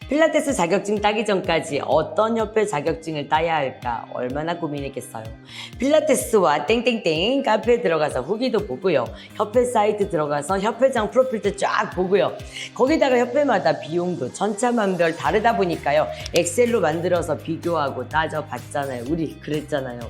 필라테스 자격증 따기 전까지 어떤 협회 자격증을 따야 할까 얼마나 고민했겠어요. 필라테스와 땡땡땡 카페에 들어가서 후기도 보고요. 협회 사이트 들어가서 협회장 프로필도 쫙 보고요. 거기다가 협회마다 비용도 천차만별 다르다 보니까요. 엑셀로 만들어서 비교하고 따져봤잖아요. 우리 그랬잖아요.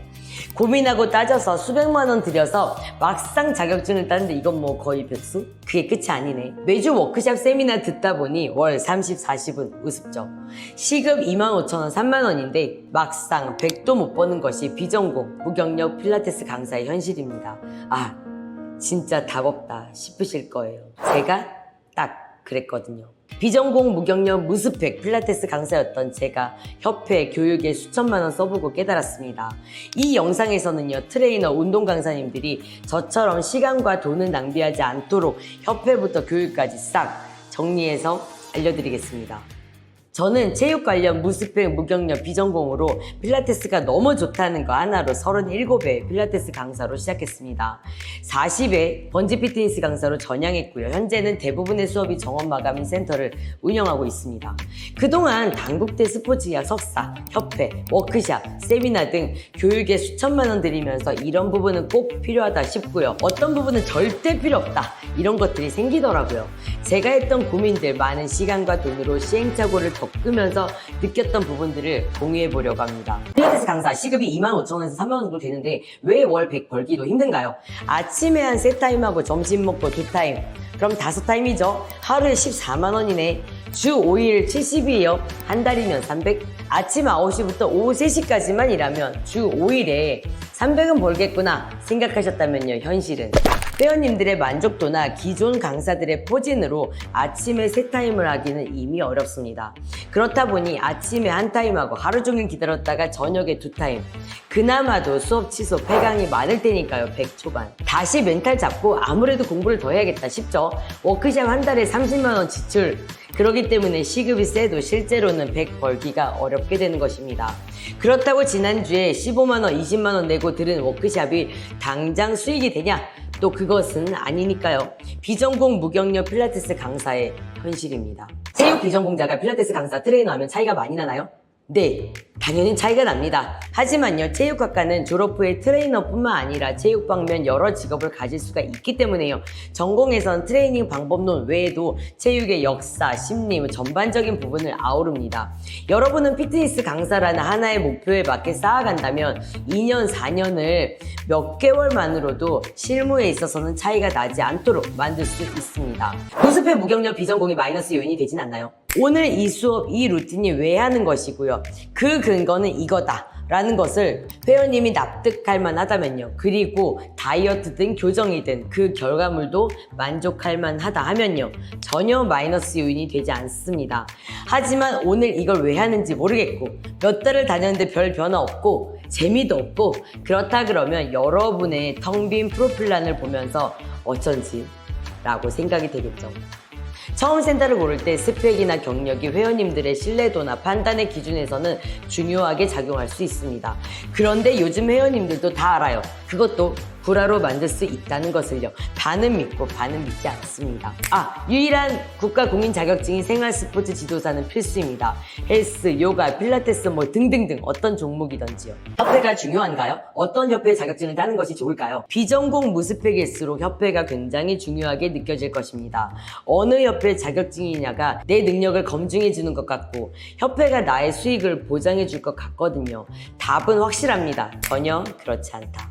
고민하고 따져서 수백만 원 들여서 막상 자격증을 따는데 이건 뭐 거의 백수? 그게 끝이 아니네. 매주 워크샵 세미나 듣다 보니 월 30, 40은 우습죠. 시급 25,000원, 3만 원인데 막상 100도 못 버는 것이 비전공, 무경력 필라테스 강사의 현실입니다. 아, 진짜 답 없다 싶으실 거예요. 제가 딱 그랬거든요. 비전공 무경력 무스펙 필라테스 강사였던 제가 협회 교육에 수천만 원 써보고 깨달았습니다. 이 영상에서는요, 트레이너 운동 강사님들이 저처럼 시간과 돈을 낭비하지 않도록 협회부터 교육까지 싹 정리해서 알려드리겠습니다. 저는 체육 관련 무스펙, 무경력, 비전공으로 필라테스가 너무 좋다는 거 하나로 37회 필라테스 강사로 시작했습니다. 40회 번지 피트니스 강사로 전향했고요. 현재는 대부분의 수업이 정원 마감인 센터를 운영하고 있습니다. 그동안 당국대 스포츠의학 석사, 협회, 워크샵, 세미나 등 교육에 수천만 원 들이면서 이런 부분은 꼭 필요하다 싶고요. 어떤 부분은 절대 필요 없다. 이런 것들이 생기더라고요. 제가 했던 고민들, 많은 시간과 돈으로 시행착오를 겪으면서 느꼈던 부분들을 공유해 보려고 합니다. 필라테스 강사 시급이 25,000원에서 3만 원 정도 되는데 왜 월 100 벌기도 힘든가요? 아침에 한 3타임하고 점심 먹고 2타임, 그럼 5타임이죠. 하루에 14만 원이네. 주 5일 70이에요. 한 달이면 300. 아침 9시부터 오후 3시까지만 일하면 주 5일에 300은 벌겠구나 생각하셨다면요. 현실은 회원님들의 만족도나 기존 강사들의 포진으로 아침에 3타임을 하기는 이미 어렵습니다. 그렇다 보니 아침에 1타임하고 하루 종일 기다렸다가 저녁에 2타임. 그나마도 수업 취소, 폐강이 많을 테니까요. 100 초반. 다시 멘탈 잡고 아무래도 공부를 더 해야겠다 싶죠. 워크샵 한 달에 30만 원 지출. 그렇기 때문에 시급이 세도 실제로는 100 벌기가 어렵게 되는 것입니다. 그렇다고 지난주에 15만 원, 20만 원 내고 들은 워크샵이 당장 수익이 되냐? 또 그것은 아니니까요. 비전공 무경력 필라테스 강사의 현실입니다. 체육 비전공자가 필라테스 강사 트레이너 하면 차이가 많이 나나요? 네, 당연히 차이가 납니다. 하지만요, 체육학과는 졸업 후에 트레이너뿐만 아니라 체육 방면 여러 직업을 가질 수가 있기 때문에요. 전공에선 트레이닝 방법론 외에도 체육의 역사, 심리, 전반적인 부분을 아우릅니다. 여러분은 피트니스 강사라는 하나의 목표에 맞게 쌓아간다면 2년, 4년을 몇 개월만으로도 실무에 있어서는 차이가 나지 않도록 만들 수 있습니다. 무스펙 무경력 비전공이 마이너스 요인이 되진 않나요? 오늘 이 수업, 이 루틴이 왜 하는 것이고요. 그 근거는 이거다 라는 것을 회원님이 납득할 만하다면요. 그리고 다이어트든 교정이든 그 결과물도 만족할 만하다 하면요. 전혀 마이너스 요인이 되지 않습니다. 하지만 오늘 이걸 왜 하는지 모르겠고 몇 달을 다녔는데 별 변화 없고 재미도 없고 그렇다 그러면 여러분의 텅 빈 프로필란을 보면서 어쩐지 라고 생각이 되겠죠. 처음 센터를 고를 때 스펙이나 경력이 회원님들의 신뢰도나 판단의 기준에서는 중요하게 작용할 수 있습니다. 그런데 요즘 회원님들도 다 알아요. 그것도 불화로 만들 수 있다는 것을요. 반은 믿고 반은 믿지 않습니다. 유일한 국가 공인 자격증인 생활 스포츠 지도사는 필수입니다. 헬스, 요가, 필라테스 뭐 등등등 어떤 종목이든지요. 협회가 중요한가요? 어떤 협회 자격증을 따는 것이 좋을까요? 비전공 무스펙일수록 협회가 굉장히 중요하게 느껴질 것입니다. 어느 협회 자격증이냐가 내 능력을 검증해 주는 것 같고 협회가 나의 수익을 보장해 줄 것 같거든요. 답은 확실합니다. 전혀 그렇지 않다.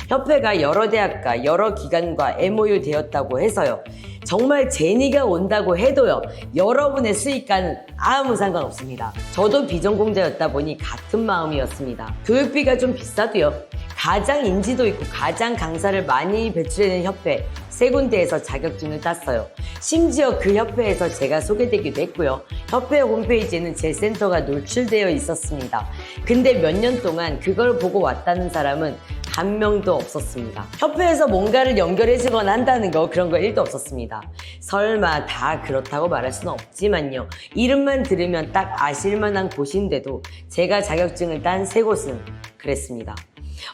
협회가 여러 대학과 여러 기관과 MOU 되었다고 해서요. 정말 재미가 온다고 해도요. 여러분의 수익과는 아무 상관없습니다. 저도 비전공자였다 보니 같은 마음이었습니다. 교육비가 좀 비싸도요. 가장 인지도 있고 가장 강사를 많이 배출해낸 협회 세 군데에서 자격증을 땄어요. 심지어 그 협회에서 제가 소개되기도 했고요. 협회 홈페이지에는 제 센터가 노출되어 있었습니다. 근데 몇 년 동안 그걸 보고 왔다는 사람은 한 명도 없었습니다. 협회에서 뭔가를 연결해주거나 한다는 거 그런 거 1도 없었습니다. 설마 다 그렇다고 말할 수는 없지만요. 이름만 들으면 딱 아실만한 곳인데도 제가 자격증을 딴 세 곳은 그랬습니다.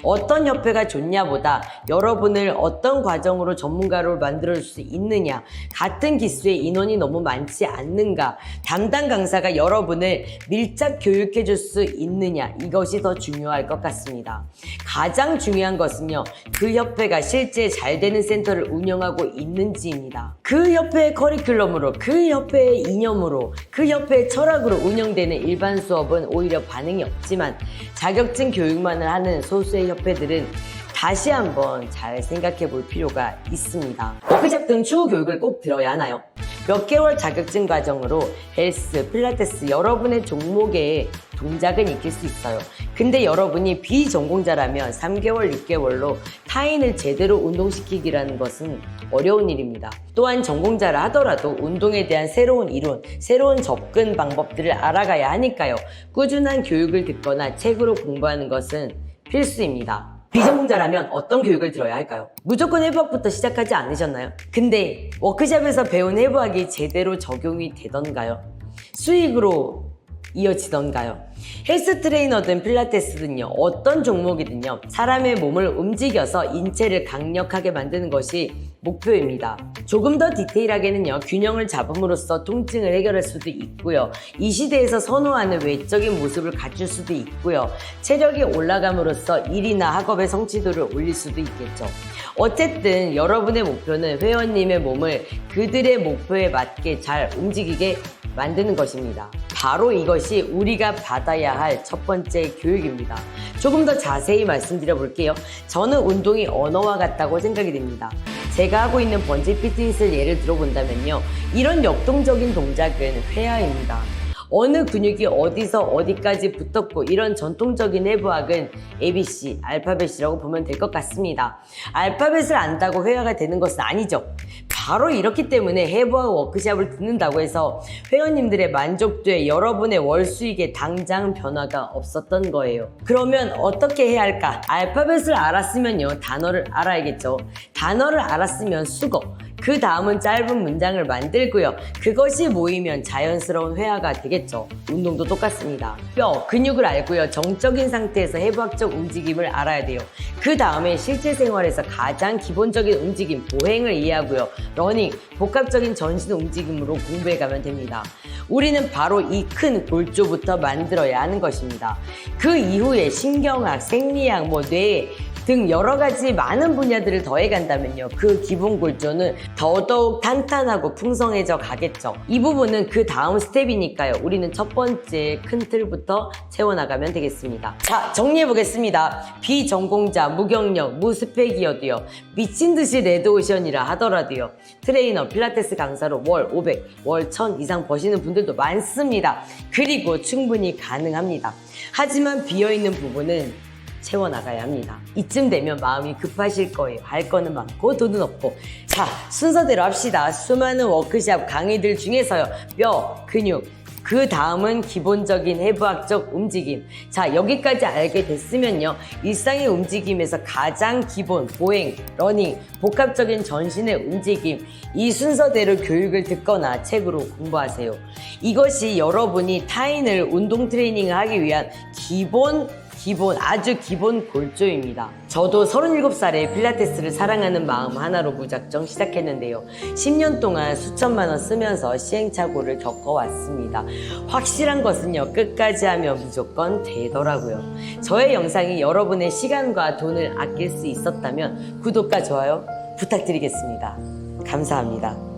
어떤 협회가 좋냐보다 여러분을 어떤 과정으로 전문가로 만들 수 있느냐, 같은 기수의 인원이 너무 많지 않는가, 담당 강사가 여러분을 밀착 교육해 줄 수 있느냐, 이것이 더 중요할 것 같습니다. 가장 중요한 것은요, 그 협회가 실제 잘 되는 센터를 운영하고 있는지입니다. 그 협회의 커리큘럼으로, 그 협회의 이념으로, 그 협회의 철학으로 운영되는 일반 수업은 오히려 반응이 없지만 자격증 교육만을 하는 소수의 협회들은 다시 한번 잘 생각해 볼 필요가 있습니다. 워크숍 등 추후 교육을 꼭 들어야 하나요? 몇 개월 자격증 과정으로 헬스, 필라테스 여러분의 종목에 동작은 익힐 수 있어요. 근데 여러분이 비전공자라면 3개월, 6개월로 타인을 제대로 운동시키기라는 것은 어려운 일입니다. 또한 전공자라 하더라도 운동에 대한 새로운 이론, 새로운 접근 방법들을 알아가야 하니까요. 꾸준한 교육을 듣거나 책으로 공부하는 것은 필수입니다. 비전공자라면 어떤 교육을 들어야 할까요? 무조건 해부학부터 시작하지 않으셨나요? 근데 워크숍에서 배운 해부학이 제대로 적용이 되던가요? 수익으로 이어지던가요? 헬스 트레이너든 필라테스든요, 어떤 종목이든요, 사람의 몸을 움직여서 인체를 강력하게 만드는 것이 목표입니다. 조금 더 디테일하게는요, 균형을 잡음으로써 통증을 해결할 수도 있고요, 이 시대에서 선호하는 외적인 모습을 갖출 수도 있고요, 체력이 올라감으로써 일이나 학업의 성취도를 올릴 수도 있겠죠. 어쨌든 여러분의 목표는 회원님의 몸을 그들의 목표에 맞게 잘 움직이게 만드는 것입니다. 바로 이것이 우리가 받아야 할 첫 번째 교육입니다. 조금 더 자세히 말씀드려 볼게요. 저는 운동이 언어와 같다고 생각이 됩니다. 제가 하고 있는 번지 피트니스를 예를 들어본다면요, 이런 역동적인 동작은 회화입니다. 어느 근육이 어디서 어디까지 붙었고, 이런 전통적인 해부학은 ABC, 알파벳이라고 보면 될 것 같습니다. 알파벳을 안다고 회화가 되는 것은 아니죠. 바로 이렇기 때문에 해부학 워크숍을 듣는다고 해서 회원님들의 만족도에 여러분의 월 수익에 당장 변화가 없었던 거예요. 그러면 어떻게 해야 할까? 알파벳을 알았으면요, 단어를 알아야겠죠. 단어를 알았으면 수거, 그 다음은 짧은 문장을 만들고요, 그것이 모이면 자연스러운 회화가 되겠죠. 운동도 똑같습니다. 뼈, 근육을 알고요, 정적인 상태에서 해부학적 움직임을 알아야 돼요. 그 다음에 실제 생활에서 가장 기본적인 움직임, 보행을 이해하고요, 러닝, 복합적인 전신 움직임으로 공부해 가면 됩니다. 우리는 바로 이 큰 골조부터 만들어야 하는 것입니다. 그 이후에 신경학, 생리학, 뇌 등 여러 가지 많은 분야들을 더해간다면요, 그 기본 골조는 더더욱 탄탄하고 풍성해져 가겠죠. 이 부분은 그 다음 스텝이니까요, 우리는 첫 번째 큰 틀부터 채워나가면 되겠습니다. 자, 정리해보겠습니다. 비전공자, 무경력, 무스펙이어도요, 미친듯이 레드오션이라 하더라도요, 트레이너, 필라테스 강사로 월 500, 월 1000 이상 버시는 분들도 많습니다. 그리고 충분히 가능합니다. 하지만 비어있는 부분은 채워나가야 합니다. 이쯤 되면 마음이 급하실 거예요. 할 거는 많고 돈은 없고. 자, 순서대로 합시다. 수많은 워크숍 강의들 중에서요, 뼈, 근육, 그 다음은 기본적인 해부학적 움직임. 자, 여기까지 알게 됐으면요, 일상의 움직임에서 가장 기본, 보행, 러닝, 복합적인 전신의 움직임, 이 순서대로 교육을 듣거나 책으로 공부하세요. 이것이 여러분이 타인을 운동 트레이닝을 하기 위한 아주 기본 골조입니다. 저도 37살에 필라테스를 사랑하는 마음 하나로 무작정 시작했는데요, 10년 동안 수천만 원 쓰면서 시행착오를 겪어왔습니다. 확실한 것은요, 끝까지 하면 무조건 되더라고요. 저의 영상이 여러분의 시간과 돈을 아낄 수 있었다면 구독과 좋아요 부탁드리겠습니다. 감사합니다.